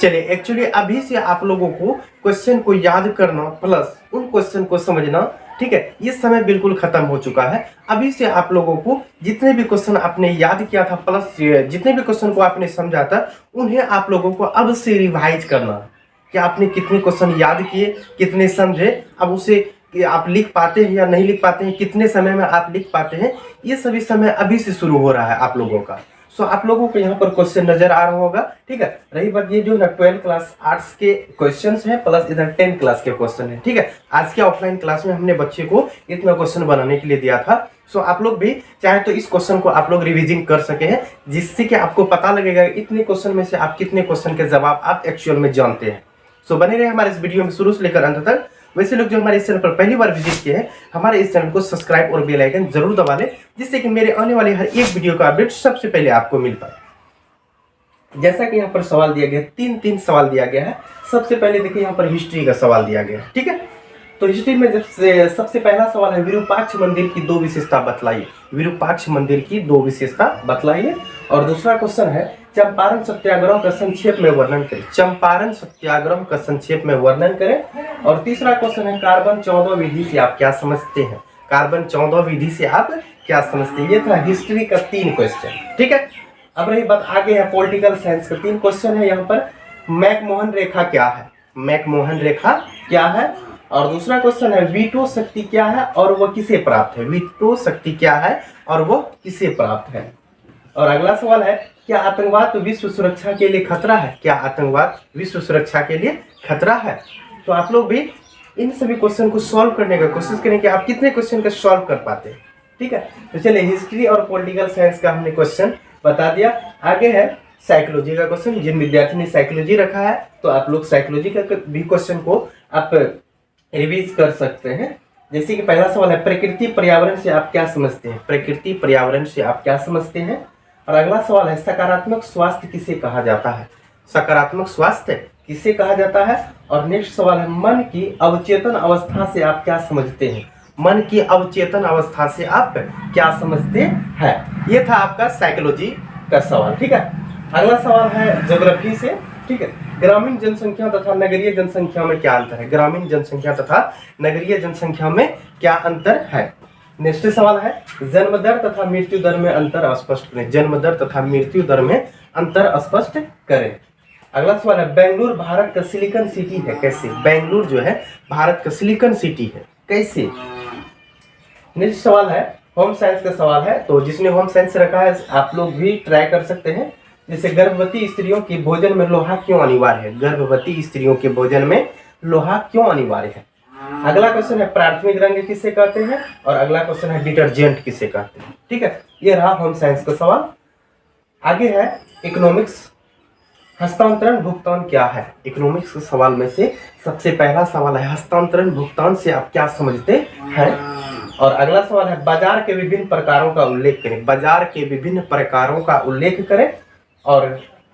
चलिए एक्चुअली अभी से आप लोगों को क्वेश्चन को याद करना प्लस उन क्वेश्चन को समझना, ठीक है, ये समय बिल्कुल खत्म हो चुका है। अभी से आप लोगों को जितने भी क्वेश्चन आपने याद किया था प्लस जितने भी क्वेश्चन को आपने समझा था उन्हें आप लोगों को अब से रिवाइज करना है कि आपने कितने क्वेश्चन याद किए, कितने समझे, अब उसे आप लिख पाते हैं या नहीं लिख पाते हैं, कितने समय में आप लिख पाते हैं, ये सभी समय अभी से शुरू हो रहा है आप लोगों का। सो आप लोगों को यहाँ पर क्वेश्चन नजर आ रहा होगा, ठीक है। रही बात ये जो है 12 क्लास आर्ट्स के क्वेश्चंस हैं प्लस इधर 10 क्लास के क्वेश्चन हैं, ठीक है। आज के ऑफलाइन क्लास में हमने बच्चे को इतना क्वेश्चन बनाने के लिए दिया था। सो आप लोग भी चाहे तो इस क्वेश्चन को आप लोग रिविजन कर सके हैं, जिससे कि आपको पता लगेगा इतने क्वेश्चन में से आप कितने क्वेश्चन के जवाब आप एक्चुअल में जानते हैं। सो बने रहे हमारे इस वीडियो में शुरू से लेकर अंत तक। वैसे लोग जो हमारे इस चैनल पर पहली बार विजिट किए हैं, हमारे इस चैनल को सब्सक्राइब और बेल आइकन जरूर दबा लें, जिससे कि मेरे आने वाले हर एक वीडियो का अपडेट सबसे पहले आपको मिल पाए। जैसा कि यहाँ पर सवाल दिया गया है, तीन सवाल दिया गया है। सबसे पहले देखिए यहाँ पर हिस्ट्री का सवाल दिया गया है, ठीक है। तो हिस्ट्री में सबसे पहला सवाल है विरूपाक्ष मंदिर की दो विशेषता बतलाइए। विरूपाक्ष मंदिर की दो विशेषता बतलाइए। और दूसरा क्वेश्चन है चंपारण सत्याग्रह का संक्षेप में वर्णन करें। चंपारण सत्याग्रह का संक्षेप में वर्णन करें। और तीसरा क्वेश्चन है कार्बन 14 विधि से आप क्या समझते हैं। कार्बन 14 विधि से आप क्या समझते हैं। ये था हिस्ट्री का 3 क्वेश्चन, ठीक है। अब रही बात आगे है पॉलिटिकल साइंस का 3 क्वेश्चन है। यहाँ पर मैकमोहन रेखा क्या है। मैकमोहन रेखा क्या है। और दूसरा क्वेश्चन है वीटो शक्ति क्या है और वह किसे प्राप्त है। वीटो शक्ति क्या है और वह किसे प्राप्त है। और अगला सवाल है क्या आतंकवाद विश्व सुरक्षा के लिए खतरा है। क्या आतंकवाद विश्व सुरक्षा के लिए खतरा है। तो आप लोग भी इन सभी क्वेश्चन को सॉल्व करने का कोशिश करें कि आप कितने क्वेश्चन का सॉल्व कर पाते हैं, ठीक है। तो चलिए हिस्ट्री और पॉलिटिकल साइंस का हमने क्वेश्चन बता दिया। आगे है साइकोलॉजी का क्वेश्चन। जिन विद्यार्थी ने साइकोलॉजी रखा है तो आप लोग साइकोलॉजी का भी क्वेश्चन को आप रिवीज कर सकते हैं। जैसे कि पहला सवाल है प्रकृति पर्यावरण से आप क्या समझते हैं। प्रकृति पर्यावरण से आप क्या समझते हैं। और अगला सवाल है सकारात्मक स्वास्थ्य किसे कहा जाता है। सकारात्मक स्वास्थ्य किसे कहा जाता है। और नेक्स्ट सवाल है मन की अवचेतन अवस्था से आप क्या समझते हैं। मन की अवचेतन अवस्था से आप क्या समझते हैं। ये था आपका साइकोलॉजी का सवाल, ठीक है। अगला सवाल है ज्योग्राफी से, ठीक है। ग्रामीण जनसंख्या तथा नगरीय जनसंख्या में क्या अंतर है। ग्रामीण जनसंख्या तथा नगरीय जनसंख्या में क्या अंतर है। नेक्स्ट सवाल है जन्म दर तथा मृत्यु दर में अंतर स्पष्ट करें। जन्म दर तथा मृत्यु दर में अंतर स्पष्ट करें। अगला सवाल है बेंगलुरु भारत का सिलिकॉन सिटी है कैसे। बेंगलुरु जो है भारत का सिलिकॉन सिटी है कैसे। नेक्स्ट सवाल है होम साइंस का सवाल है। तो जिसने होम साइंस रखा है आप लोग भी ट्राई कर सकते हैं। जैसे गर्भवती स्त्रियों के भोजन में लोहा क्यों अनिवार्य है। गर्भवती स्त्रियों के भोजन में लोहा क्यों अनिवार्य है। अगला क्वेश्चन है प्राथमिक रंग किसे कहते हैं। और अगला क्वेश्चन है डिटर्जेंट किसे कहते हैं, ठीक है। ये रहा होम साइंस का सवाल। आगे है इकोनॉमिक्स। हस्तांतरण भुगतान क्या है। इकोनॉमिक्स के सवाल में से सबसे पहला सवाल है हस्तांतरण भुगतान से आप क्या समझते हैं। और अगला सवाल है बाजार के विभिन्न प्रकारों का उल्लेख करें। बाजार के विभिन्न प्रकारों का उल्लेख करें। और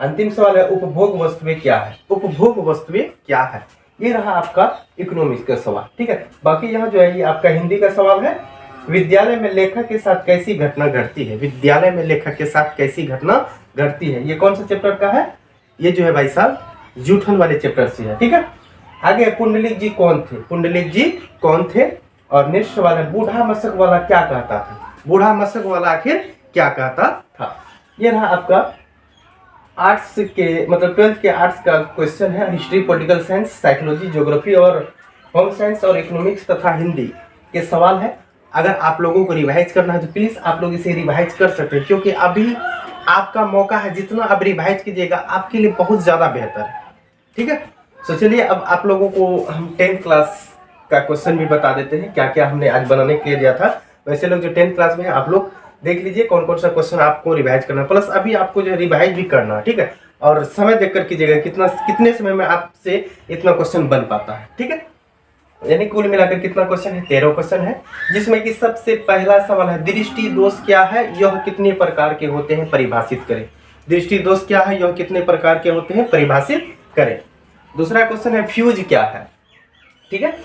अंतिम सवाल है उपभोग वस्तुएं क्या है। उपभोग वस्तुएं क्या है। ये रहा आपका इकोनॉमिक्स का सवाल, ठीक है। बाकी यहाँ जो है ये आपका हिंदी का सवाल है विद्यालय में लेखक के साथ कैसी घटना घटती है। विद्यालय में लेखक के साथ कैसी घटना घटती है। ये कौन सा चैप्टर का है। ये जो है भाई साहब जूठन वाले चैप्टर से है, ठीक है। आगे पुंडलिक जी कौन थे। पुंडलिक जी कौन थे। और नेक्स्ट सवाल है बूढ़ा मशक वाला क्या कहता था। बूढ़ा मशक वाला आखिर क्या कहता था। ये रहा आपका आर्ट्स के मतलब 12th के आर्ट्स का क्वेश्चन है। History political science psychology geography और होम साइंस और इकोनॉमिक्स तथा हिंदी के सवाल है। अगर आप लोगों को रिवाइज करना है तो प्लीज आप लोग इसे रिवाइज कर सकते हैं, क्योंकि अभी आपका मौका है। जितना आप रिवाइज कीजिएगा आपके लिए बहुत ज्यादा बेहतर है, ठीक है। तो चलिए अब आप लोगों को हम 10th क्लास का क्वेश्चन भी बता देते हैं क्या क्या हमने आज बनाने के लिए दिया था। वैसे लोग जो 10th क्लास में है आप लोग देख लीजिए कौन कौन सा क्वेश्चन आपको रिवाइज करना है। प्लस अभी आपको जो रिवाइज भी करना है, ठीक है। और समय देखकर कीजिएगा कितने समय में आपसे इतना क्वेश्चन बन पाता है, ठीक है। यानी कुल मिलाकर कितना क्वेश्चन है 13 क्वेश्चन है। जिसमें कि सबसे पहला सवाल है दृष्टि दोष क्या है यह कितने प्रकार के होते हैं परिभाषित करें। दृष्टि दोष क्या है यह कितने प्रकार के होते हैं परिभाषित करें। दूसरा क्वेश्चन है फ्यूज क्या है, ठीक है।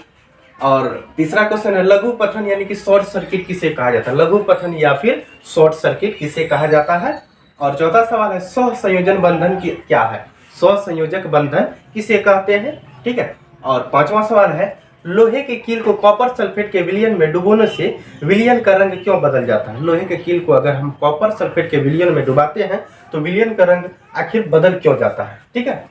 और तीसरा क्वेश्चन है लघु पठन यानी कि शॉर्ट सर्किट किसे कहा जाता है। लघु पठन या फिर शॉर्ट सर्किट किसे कहा जाता है। और चौथा सवाल है सह संयोजन बंधन क्या है। स्वसंयोजक बंधन किसे कहते हैं, ठीक है। और 5वां सवाल है, लोहे के कील को कॉपर सल्फेट के विलयन में डुबोने से विलयन का रंग क्यों बदल जाता है। लोहे के कील को अगर हम कॉपर सल्फेट के विलयन में डुबाते हैं तो विलयन का रंग आखिर बदल क्यों जाता है, ठीक है।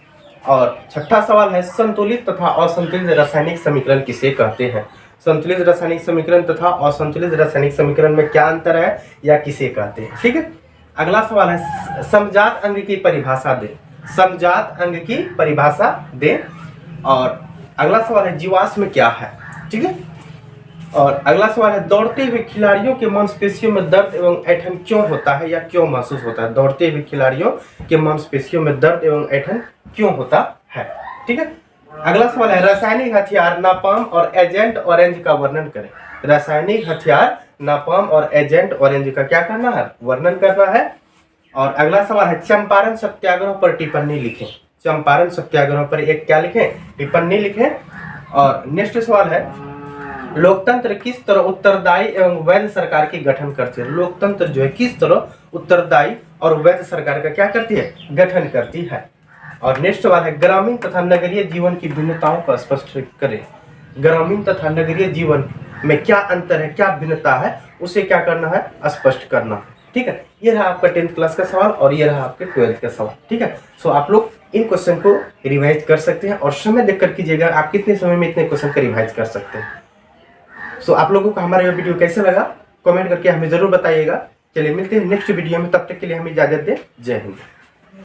और 6ठा सवाल है, संतुलित तथा असंतुलित रासायनिक समीकरण किसे कहते हैं। संतुलित रासायनिक समीकरण तथा असंतुलित रासायनिक समीकरण में क्या अंतर है या किसे कहते हैं, ठीक है। अगला सवाल है, समजात अंग की परिभाषा दें। समजात अंग की परिभाषा दें। और अगला सवाल है, जीवाश्म क्या है, ठीक है। और अगला सवाल है, दौड़ते हुए खिलाड़ियों के मांसपेशियों में दर्द एवं ऐंठन क्यों होता है या क्यों महसूस होता है। दौड़ते हुए खिलाड़ियों के मांसपेशियों में दर्द एवं ऐंठन क्यों होता है, ठीक है। अगला सवाल है, रासायनिक हथियार नापाम और एजेंट ऑरेंज का वर्णन करें। रासायनिक हथियार नापाम और एजेंट ऑरेंज का क्या करना है, वर्णन करना है। और अगला सवाल है, चंपारण सत्याग्रह पर टिप्पणी लिखें। चंपारण सत्याग्रह पर एक क्या लिखें, टिप्पणी लिखें। और नेक्स्ट सवाल है, लोकतंत्र किस तरह उत्तरदायी एवं वैध सरकार की गठन करती है। लोकतंत्र जो है किस तरह उत्तरदायी और वैध सरकार का क्या करती है, गठन करती है। और नेक्स्ट सवाल है, ग्रामीण तथा नगरीय जीवन की भिन्नताओं को स्पष्ट करें। ग्रामीण तथा नगरीय जीवन में क्या अंतर है, क्या भिन्नता है, उसे क्या करना है, स्पष्ट करना है, ठीक है। ये रहा आपका 10th क्लास का सवाल और ये रहा आपके 12th का सवाल, ठीक है। सो आप लोग इन क्वेश्चन को रिवाइज कर सकते हैं और समय देखकर कीजिएगा आप कितने समय में इतने क्वेश्चन को रिवाइज कर सकते हैं। सो आप लोगों को हमारा ये वीडियो कैसे लगा कमेंट करके हमें जरूर बताइएगा। चलिए मिलते हैं नेक्स्ट वीडियो में, तब तक के लिए हमें इजाजत दें। जय हिंद।